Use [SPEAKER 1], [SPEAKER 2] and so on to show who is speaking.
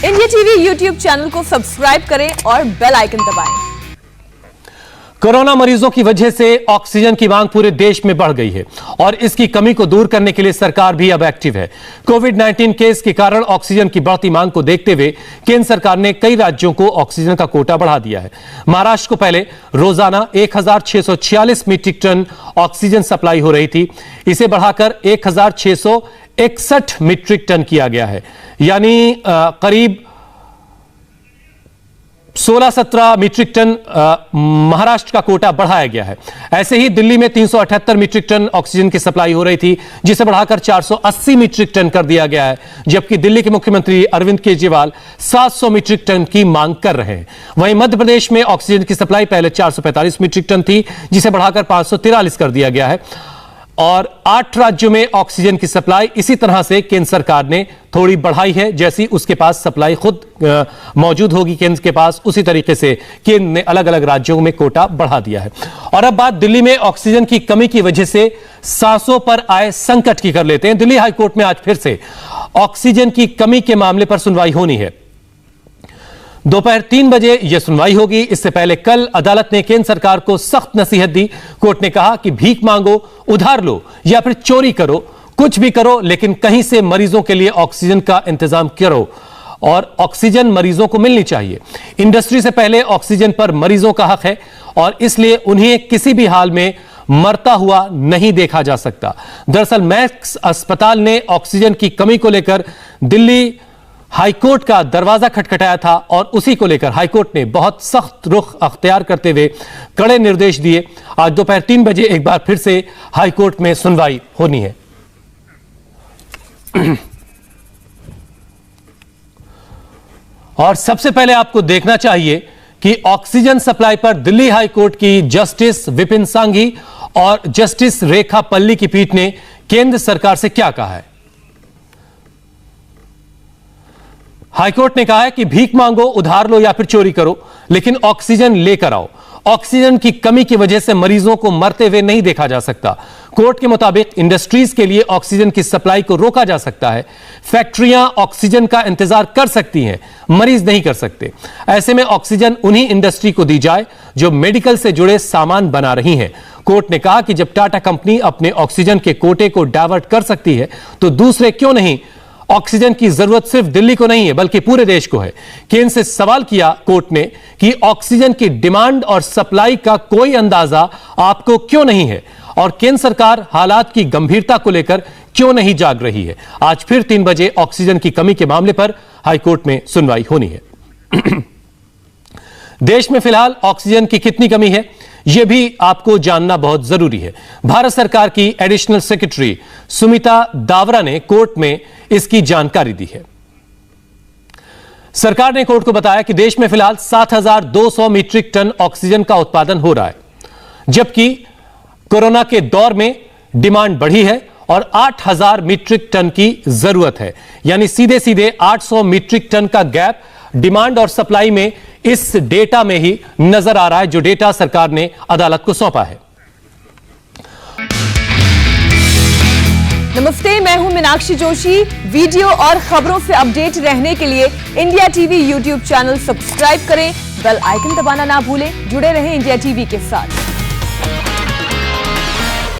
[SPEAKER 1] India TV YouTube channel को subscribe करें और बेल आइकन दबाएं।
[SPEAKER 2] कोरोना मरीजों की वजह से ऑक्सीजन की मांग पूरे देश में बढ़ गई है और इसकी कमी को दूर करने के लिए सरकार भी अब एक्टिव है। कोविड-19 केस के कारण ऑक्सीजन की बढ़ती मांग को देखते हुए केंद्र सरकार ने कई राज्यों को ऑक्सीजन का कोटा बढ़ा दिया है। महाराष्ट्र को पहले रोजाना 1646 मीट्रिक टन ऑक्सीजन सप्लाई हो रही थी, इसे बढ़ाकर 1661 मीट्रिक टन किया गया है, यानी करीब 16-17 मीट्रिक टन महाराष्ट्र का कोटा बढ़ाया गया है। ऐसे ही दिल्ली में 378 मीट्रिक टन ऑक्सीजन की सप्लाई हो रही थी, जिसे बढ़ाकर 480 मीट्रिक टन कर दिया गया है, जबकि दिल्ली के मुख्यमंत्री अरविंद केजरीवाल 700 मीट्रिक टन की मांग कर रहे हैं। वहीं मध्य प्रदेश में ऑक्सीजन की सप्लाई पहले 445 मीट्रिक टन थी, जिसे बढ़ाकर 543 कर दिया गया है और 8 राज्यों में ऑक्सीजन की सप्लाई इसी तरह से केंद्र सरकार ने थोड़ी बढ़ाई है। जैसी उसके पास सप्लाई खुद मौजूद होगी केंद्र के पास, उसी तरीके से केंद्र ने अलग अलग राज्यों में कोटा बढ़ा दिया है। और अब बात दिल्ली में ऑक्सीजन की कमी की वजह से सांसों पर आए संकट की कर लेते हैं। दिल्ली हाईकोर्ट में आज फिर से ऑक्सीजन की कमी के मामले पर सुनवाई होनी है। दोपहर 3 बजे यह सुनवाई होगी। इससे पहले कल अदालत ने केंद्र सरकार को सख्त नसीहत दी। कोर्ट ने कहा कि भीख मांगो, उधार लो या फिर चोरी करो, कुछ भी करो, लेकिन कहीं से मरीजों के लिए ऑक्सीजन का इंतजाम करो और ऑक्सीजन मरीजों को मिलनी चाहिए। इंडस्ट्री से पहले ऑक्सीजन पर मरीजों का हक है और इसलिए उन्हें किसी भी हाल में मरता हुआ नहीं देखा जा सकता। दरअसल मैक्स अस्पताल ने ऑक्सीजन की कमी को लेकर दिल्ली हाईकोर्ट का दरवाजा खटखटाया था और उसी को लेकर हाईकोर्ट ने बहुत सख्त रुख अख्तियार करते हुए कड़े निर्देश दिए। आज दोपहर 3 बजे एक बार फिर से हाईकोर्ट में सुनवाई होनी है। और सबसे पहले आपको देखना चाहिए कि ऑक्सीजन सप्लाई पर दिल्ली हाईकोर्ट की जस्टिस विपिन सांघी और जस्टिस रेखा पल्ली की पीठ ने केंद्र सरकार से क्या कहा है। हाईकोर्ट ने कहा है कि भीख मांगो, उधार लो या फिर चोरी करो, लेकिन ऑक्सीजन लेकर आओ। ऑक्सीजन की कमी की वजह से मरीजों को मरते हुए नहीं देखा जा सकता। कोर्ट के मुताबिक इंडस्ट्रीज के लिए ऑक्सीजन की सप्लाई को रोका जा सकता है। फैक्ट्रियां ऑक्सीजन का इंतजार कर सकती हैं, मरीज नहीं कर सकते। ऐसे में ऑक्सीजन उन्हीं इंडस्ट्री को दी जाए जो मेडिकल से जुड़े सामान बना रही हैं। कोर्ट ने कहा कि जब टाटा कंपनी अपने ऑक्सीजन के कोटे को डायवर्ट कर सकती है तो दूसरे क्यों नहीं। ऑक्सीजन की जरूरत सिर्फ दिल्ली को नहीं है बल्कि पूरे देश को है। केंद्र से सवाल किया कोर्ट ने कि ऑक्सीजन की डिमांड और सप्लाई का कोई अंदाजा आपको क्यों नहीं है और केंद्र सरकार हालात की गंभीरता को लेकर क्यों नहीं जाग रही है। आज फिर 3 बजे ऑक्सीजन की कमी के मामले पर हाईकोर्ट में सुनवाई होनी है। देश में फिलहाल ऑक्सीजन की कितनी कमी है यह भी आपको जानना बहुत जरूरी है। भारत सरकार की एडिशनल सेक्रेटरी सुमिता दावरा ने कोर्ट में इसकी जानकारी दी है। सरकार ने कोर्ट को बताया कि देश में फिलहाल 7200 मीट्रिक टन ऑक्सीजन का उत्पादन हो रहा है, जबकि कोरोना के दौर में डिमांड बढ़ी है और 8000 मीट्रिक टन की जरूरत है, यानी सीधे सीधे 800 मीट्रिक टन का गैप डिमांड और सप्लाई में इस डेटा में ही नजर आ रहा है, जो डेटा सरकार ने अदालत को सौंपा है।
[SPEAKER 1] नमस्ते, मैं हूं मीनाक्षी जोशी। वीडियो और खबरों से अपडेट रहने के लिए India TV YouTube channel subscribe करें, बेल आइकन दबाना ना भूलें। जुड़े रहें इंडिया टीवी के साथ।